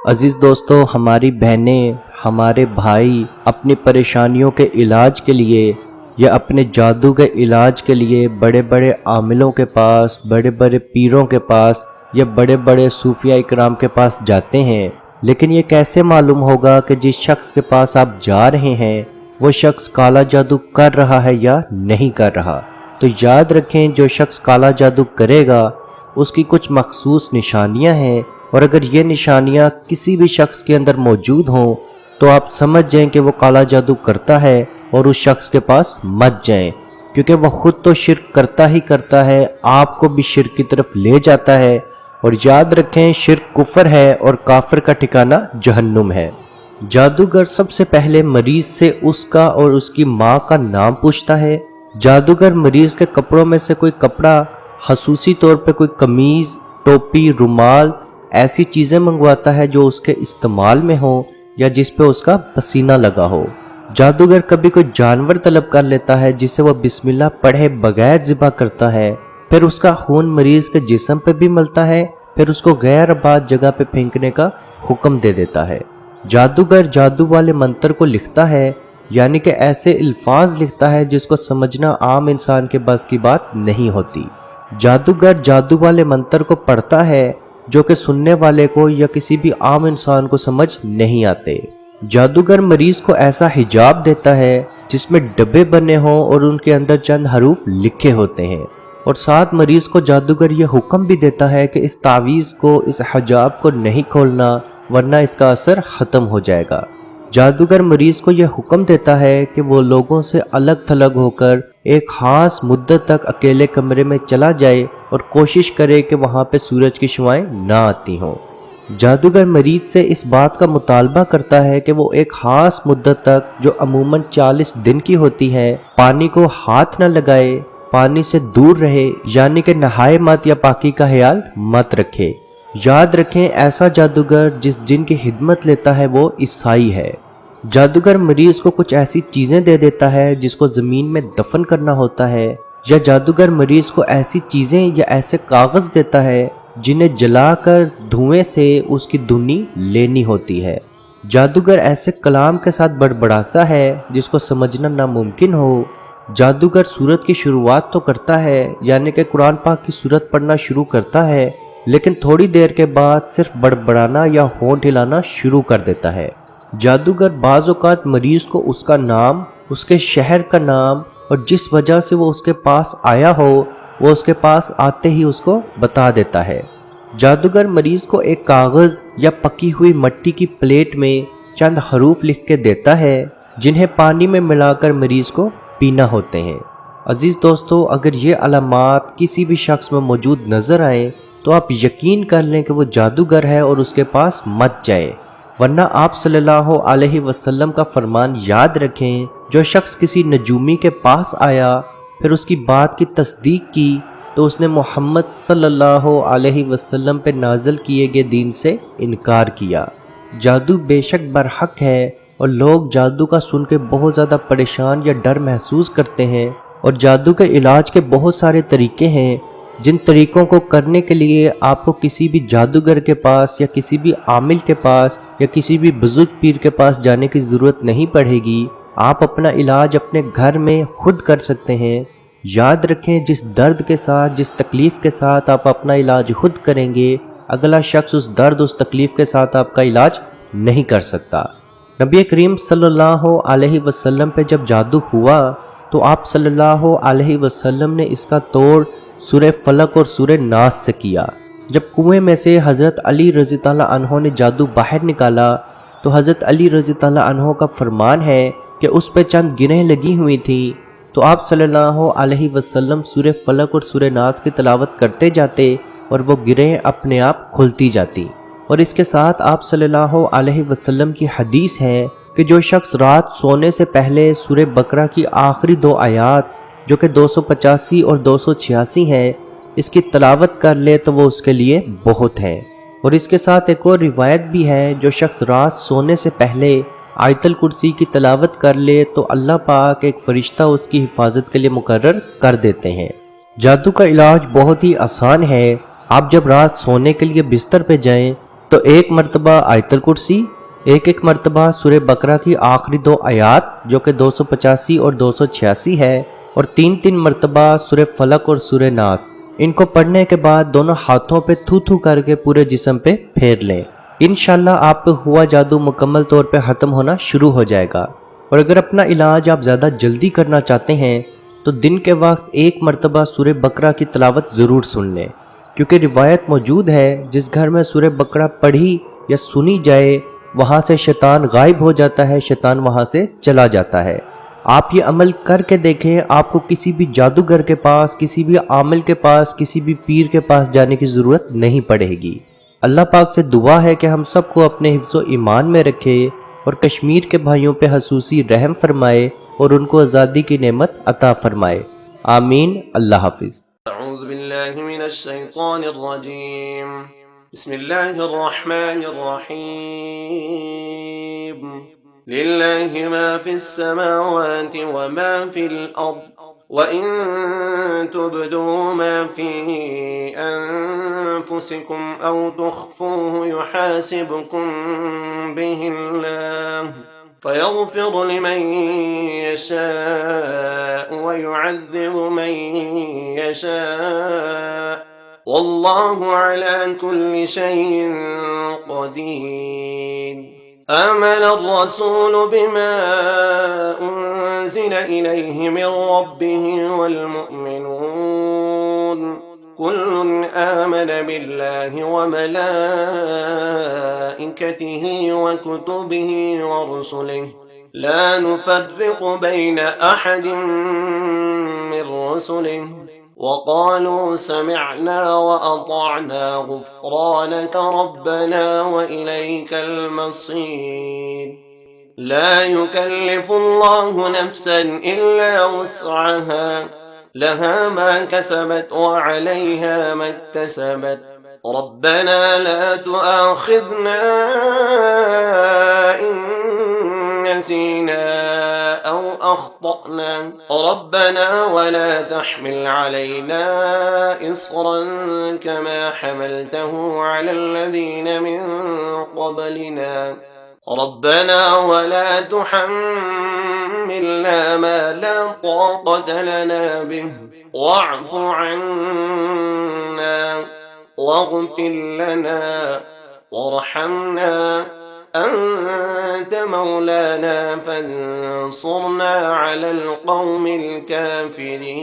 عزیز دوستو، ہماری بہنیں، ہمارے بھائی اپنی پریشانیوں کے علاج کے لیے یا اپنے جادو کے علاج کے لیے بڑے بڑے عاملوں کے پاس، بڑے بڑے پیروں کے پاس یا بڑے بڑے صوفیاء اکرام کے پاس جاتے ہیں، لیکن یہ کیسے معلوم ہوگا کہ جس شخص کے پاس آپ جا رہے ہیں وہ شخص کالا جادو کر رہا ہے یا نہیں کر رہا؟ تو یاد رکھیں، جو شخص کالا جادو کرے گا اس کی کچھ مخصوص نشانیاں ہیں، اور اگر یہ نشانیاں کسی بھی شخص کے اندر موجود ہوں تو آپ سمجھ جائیں کہ وہ کالا جادو کرتا ہے اور اس شخص کے پاس مت جائیں، کیونکہ وہ خود تو شرک کرتا ہی کرتا ہے، آپ کو بھی شرک کی طرف لے جاتا ہے۔ اور یاد رکھیں، شرک کفر ہے اور کافر کا ٹھکانہ جہنم ہے۔ جادوگر سب سے پہلے مریض سے اس کا اور اس کی ماں کا نام پوچھتا ہے۔ جادوگر مریض کے کپڑوں میں سے کوئی کپڑا، خصوصی طور پہ کوئی قمیض، ٹوپی، رومال، ایسی چیزیں منگواتا ہے جو اس کے استعمال میں ہوں یا جس پہ اس کا پسینہ لگا ہو۔ جادوگر کبھی کوئی جانور طلب کر لیتا ہے جسے وہ بسم اللہ پڑھے بغیر ذبح کرتا ہے، پھر اس کا خون مریض کے جسم پہ بھی ملتا ہے، پھر اس کو غیر آباد جگہ پہ پھینکنے کا حکم دے دیتا ہے۔ جادوگر جادو والے منتر کو لکھتا ہے، یعنی کہ ایسے الفاظ لکھتا ہے جس کو سمجھنا عام انسان کے بس کی بات نہیں ہوتی۔ جادوگر جادو والے منتر کو پڑھتا ہے جو کہ سننے والے کو یا کسی بھی عام انسان کو سمجھ نہیں آتے۔ جادوگر مریض کو ایسا حجاب دیتا ہے جس میں ڈبے بنے ہوں اور ان کے اندر چند حروف لکھے ہوتے ہیں، اور ساتھ مریض کو جادوگر یہ حکم بھی دیتا ہے کہ اس تعویذ کو، اس حجاب کو نہیں کھولنا ورنہ اس کا اثر ختم ہو جائے گا۔ جادوگر مریض کو یہ حکم دیتا ہے کہ وہ لوگوں سے الگ تھلگ ہو کر ایک خاص مدت تک اکیلے کمرے میں چلا جائے اور کوشش کرے کہ وہاں پہ سورج کی شعاعیں نہ آتی ہوں۔ جادوگر مریض سے اس بات کا مطالبہ کرتا ہے کہ وہ ایک خاص مدت تک، جو عموماً 40 دن کی ہوتی ہے، پانی کو ہاتھ نہ لگائے، پانی سے دور رہے، یعنی کہ نہائے مت یا پاکی کا خیال مت رکھے۔ یاد رکھیں، ایسا جادوگر جس جن کی خدمت لیتا ہے وہ عیسائی ہے۔ جادوگر مریض کو کچھ ایسی چیزیں دے دیتا ہے جس کو زمین میں دفن کرنا ہوتا ہے، یا جادوگر مریض کو ایسی چیزیں یا ایسے کاغذ دیتا ہے جنہیں جلا کر دھوئیں سے اس کی دھنی لینی ہوتی ہے۔ جادوگر ایسے کلام کے ساتھ بڑبڑاتا ہے جس کو سمجھنا ناممکن ہو۔ جادوگر سورت کی شروعات تو کرتا ہے، یعنی کہ قرآن پاک کی سورت پڑھنا شروع کرتا ہے، لیکن تھوڑی دیر کے بعد صرف بڑبڑانا یا ہونٹ ہلانا شروع کر دیتا ہے۔ جادوگر بعض اوقات مریض کو اس کا نام، اس کے شہر کا نام اور جس وجہ سے وہ اس کے پاس آیا ہو وہ اس کے پاس آتے ہی اس کو بتا دیتا ہے۔ جادوگر مریض کو ایک کاغذ یا پکی ہوئی مٹی کی پلیٹ میں چند حروف لکھ کے دیتا ہے جنہیں پانی میں ملا کر مریض کو پینا ہوتے ہیں۔ عزیز دوستو، اگر یہ علامات کسی بھی شخص میں موجود نظر آئیں تو آپ یقین کر لیں کہ وہ جادوگر ہے اور اس کے پاس مت جائیں، ورنہ آپ صلی اللہ علیہ وسلم کا فرمان یاد رکھیں، جو شخص کسی نجومی کے پاس آیا پھر اس کی بات کی تصدیق کی تو اس نے محمد صلی اللہ علیہ وسلم پہ نازل کیے گئے دین سے انکار کیا۔ جادو بے شک برحق ہے، اور لوگ جادو کا سن کے بہت زیادہ پریشان یا ڈر محسوس کرتے ہیں، اور جادو کے علاج کے بہت سارے طریقے ہیں جن طریقوں کو کرنے کے لیے آپ کو کسی بھی جادوگر کے پاس یا کسی بھی عامل کے پاس یا کسی بھی بزرگ پیر کے پاس جانے کی ضرورت نہیں پڑے گی۔ آپ اپنا علاج اپنے گھر میں خود کر سکتے ہیں۔ یاد رکھیں، جس درد کے ساتھ، جس تکلیف کے ساتھ آپ اپنا علاج خود کریں گے، اگلا شخص اس درد، اس تکلیف کے ساتھ آپ کا علاج نہیں کر سکتا۔ نبی کریم صلی اللہ علیہ وسلم پہ جب جادو ہوا تو آپ صلی اللہ علیہ وسلم نے اس کا توڑ سورہ فلق اور سورہ ناس سے کیا۔ جب کنویں میں سے حضرت علی رضی اللہ عنہ نے جادو باہر نکالا تو حضرت علی رضی اللہ عنہ کا فرمان ہے کہ اس پہ چند گرہیں لگی ہوئی تھیں، تو آپ صلی اللہ علیہ وسلم سورہ فلق اور سورہ ناس کی تلاوت کرتے جاتے اور وہ گرہیں اپنے آپ کھلتی جاتی۔ اور اس کے ساتھ آپ صلی اللہ علیہ وسلم کی حدیث ہے کہ جو شخص رات سونے سے پہلے سورہ بقرہ کی آخری 2 آیات جو کہ 285 اور 286 ہے، اس کی تلاوت کر لے تو وہ اس کے لیے بہت ہے۔ اور اس کے ساتھ ایک اور روایت بھی ہے، جو شخص رات سونے سے پہلے آیت الکرسی کی تلاوت کر لے تو اللہ پاک ایک فرشتہ اس کی حفاظت کے لیے مقرر کر دیتے ہیں۔ جادو کا علاج بہت ہی آسان ہے۔ آپ جب رات سونے کے لیے بستر پہ جائیں تو ایک مرتبہ آیت الکرسی، ایک مرتبہ سورہ بقرہ کی آخری 2 آیات جو کہ 285 اور 286 ہے، اور 3 مرتبہ سورہ فلق اور سورہ ناس۔ ان کو پڑھنے کے بعد دونوں ہاتھوں پہ تھو تھو کر کے پورے جسم پہ پھیر لیں۔ انشاءاللہ آپ پہ ہوا جادو مکمل طور پہ ختم ہونا شروع ہو جائے گا۔ اور اگر اپنا علاج آپ زیادہ جلدی کرنا چاہتے ہیں تو دن کے وقت 1 مرتبہ سورہ بقرہ کی تلاوت ضرور سن لیں، کیونکہ روایت موجود ہے جس گھر میں سورہ بقرہ پڑھی یا سنی جائے وہاں سے شیطان غائب ہو جاتا ہے، شیطان وہاں سے چلا جاتا ہے۔ آپ یہ عمل کر کے دیکھیں، آپ کو کسی بھی جادوگر کے پاس، کسی بھی عامل کے پاس، کسی بھی پیر کے پاس جانے کی ضرورت نہیں پڑے گی۔ اللہ پاک سے دعا ہے کہ ہم سب کو اپنے حفظ و ایمان میں رکھے اور کشمیر کے بھائیوں پہ خصوصی رحم فرمائے اور ان کو آزادی کی نعمت عطا فرمائے۔ آمین۔ اللہ حافظ۔ اعوذ باللہ من الشیطان الرجیم، بسم اللہ الرحمن الرحیم، للہ ما فی السماوات وما فی الارض وَإِن تُبْدُوا مَا فِي أَنفُسِكُمْ أَوْ تُخْفُوهُ يُحَاسِبْكُم بِهِ اللَّهُ فَيَغْفِرُ لِمَن يَشَاءُ وَيُعَذِّبُ مَن يَشَاءُ وَاللَّهُ عَلَى كُلِّ شَيْءٍ قَدِيرٌ۔ آمن الرسول بما أنزل إليه من ربه والمؤمنون كل آمن بالله وملائكته وكتبه ورسله لا نفرق بين أحد من رسله وقالوا سمعنا وأطعنا غفرانك ربنا وإليك المصير۔ لا يكلف الله نفسا إلا وسعها، لها ما كسبت وعليها ما اكتسبت، ربنا لا تؤاخذنا إن نسينا أو أخطأنا، ربنا ولا تحمل علينا إصرا كما حملته على الذين من قبلنا، ربنا ولا تحملنا ما لا طاقة لنا به، واعف عنا واغفر لنا وارحمنا أنت مولانا فانصرنا على القوم الكافرين۔